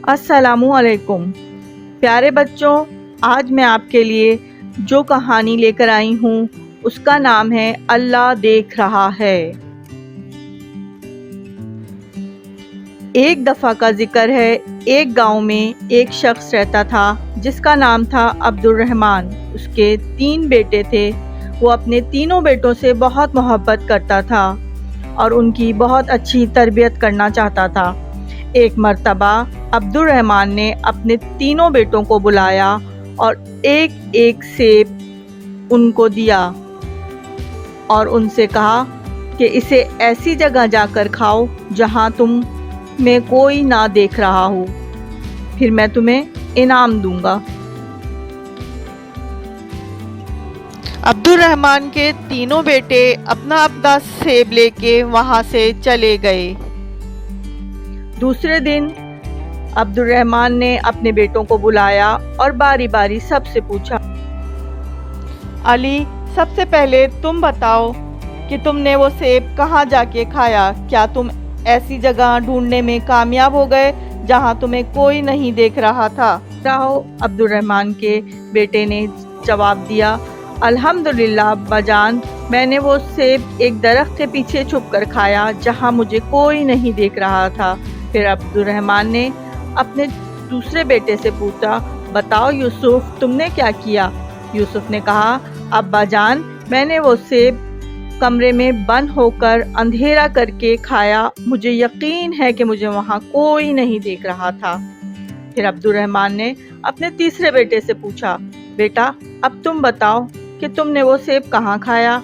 अस्सलामु अलैकुम। प्यारे बच्चों, आज मैं आपके लिए जो कहानी लेकर आई हूँ उसका नाम है अल्लाह देख रहा है। एक दफ़ा का जिक्र है, एक गांव में एक शख्स रहता था जिसका नाम था अब्दुल रहमान। उसके 3 बेटे थे। वो अपने तीनों बेटों से बहुत मोहब्बत करता था और उनकी बहुत अच्छी तरबियत करना चाहता था। एक मर्तबा अब्दुल रहमान ने अपने तीनों बेटों को बुलाया और एक एक सेब उनको दिया और उनसे कहा कि इसे ऐसी जगह जाकर खाओ जहां तुम में कोई ना देख रहा हो, फिर मैं तुम्हें इनाम दूंगा। अब्दुल रहमान के तीनों बेटे अपना अपना सेब लेके वहां से चले गए। दूसरे दिन अब्दुल रहमान ने अपने बेटों को बुलाया और बारी बारी सबसे पूछा, अली, सबसे पहले तुम बताओ कि तुमने वो सेब कहाँ जाके खाया? क्या तुम ऐसी जगह ढूंढने में कामयाब हो गए जहाँ तुम्हें कोई नहीं देख रहा था? अब्दुल रहमान के बेटे ने जवाब दिया, अल्हम्दुलिल्लाह अब्बाजान, मैंने वो सेब एक दरख्त के पीछे छुप कर खाया जहाँ मुझे कोई नहीं देख रहा था। फिर अब्दुल रहमान ने अपने दूसरे बेटे से पूछा, बताओ यूसुफ, तुमने क्या किया? यूसुफ ने कहा, अब्बाजान, मैंने वो सेब कमरे में बंद होकर अंधेरा करके खाया, मुझे यकीन है कि मुझे वहाँ कोई नहीं देख रहा था। फिर अब्दुल रहमान ने अपने तीसरे बेटे से पूछा, बेटा, अब तुम बताओ कि तुमने वो सेब कहाँ खाया?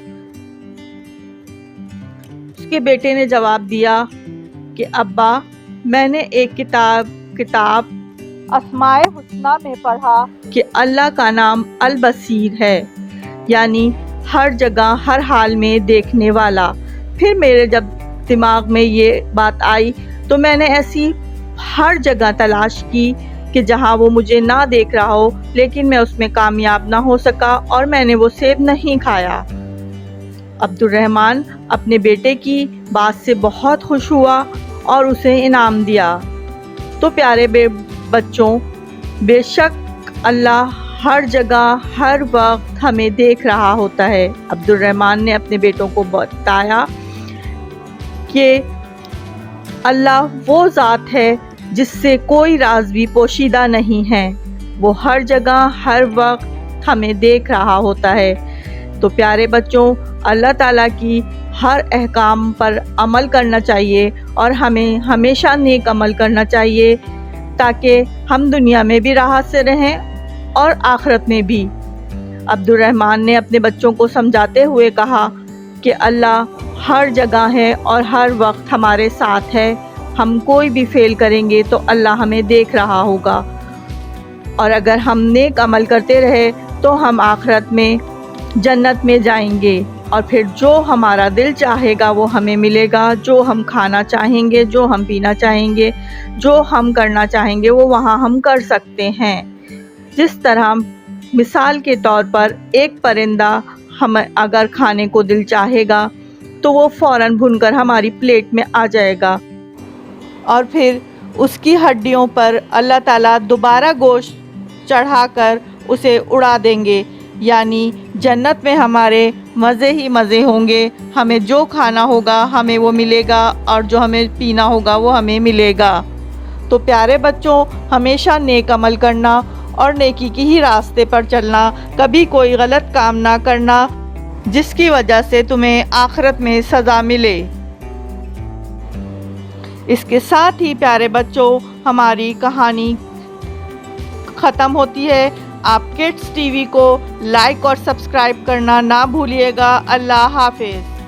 उसके बेटे ने जवाब दिया कि अब्बा, मैंने एक किताब अस्माए हुस्ना में पढ़ा कि अल्लाह का नाम अल बसीर है, यानी हर जगह हर हाल में देखने वाला। फिर मेरे जब दिमाग में ये बात आई तो मैंने ऐसी हर जगह तलाश की कि जहाँ वो मुझे ना देख रहा हो, लेकिन मैं उसमें कामयाब ना हो सका और मैंने वो सेब नहीं खाया। अब्दुल रहमान अपने बेटे की बात से बहुत खुश हुआ और उसे इनाम दिया। तो प्यारे बच्चों, बेशक अल्लाह हर जगह हर वक्त हमें देख रहा होता है। अब्दुल रहमान ने अपने बेटों को बताया कि अल्लाह वो ज़ात है जिससे कोई राज भी पोशीदा नहीं है, वो हर जगह हर वक्त हमें देख रहा होता है। तो प्यारे बच्चों, अल्लाह ताला की हर अहकाम पर अमल करना चाहिए और हमें हमेशा नेक अमल करना चाहिए ताकि हम दुनिया में भी राहत से रहें और आखिरत में भी। अब्दुल रहमान ने अपने बच्चों को समझाते हुए कहा कि अल्लाह हर जगह है और हर वक्त हमारे साथ है। हम कोई भी फेल करेंगे तो अल्लाह हमें देख रहा होगा और अगर हम नेक अमल करते रहे तो हम आखिरत में जन्नत में जाएंगे और फिर जो हमारा दिल चाहेगा वो हमें मिलेगा। जो हम खाना चाहेंगे, जो हम पीना चाहेंगे, जो हम करना चाहेंगे वो वहाँ हम कर सकते हैं। जिस तरह मिसाल के तौर पर एक परिंदा हमें अगर खाने को दिल चाहेगा तो वो फ़ौरन भुनकर हमारी प्लेट में आ जाएगा और फिर उसकी हड्डियों पर अल्लाह ताला दोबारा गोश्त चढ़ाकर उसे उड़ा देंगे, यानी जन्नत में हमारे मज़े ही मज़े होंगे। हमें जो खाना होगा हमें वो मिलेगा और जो हमें पीना होगा वो हमें मिलेगा। तो प्यारे बच्चों, हमेशा नेक अमल करना और नेकी की ही रास्ते पर चलना, कभी कोई गलत काम ना करना जिसकी वजह से तुम्हें आखिरत में सज़ा मिले। इसके साथ ही प्यारे बच्चों, हमारी कहानी ख़त्म होती है। आप किड्स टीवी को लाइक और सब्सक्राइब करना ना भूलिएगा। अल्लाह हाफिज़।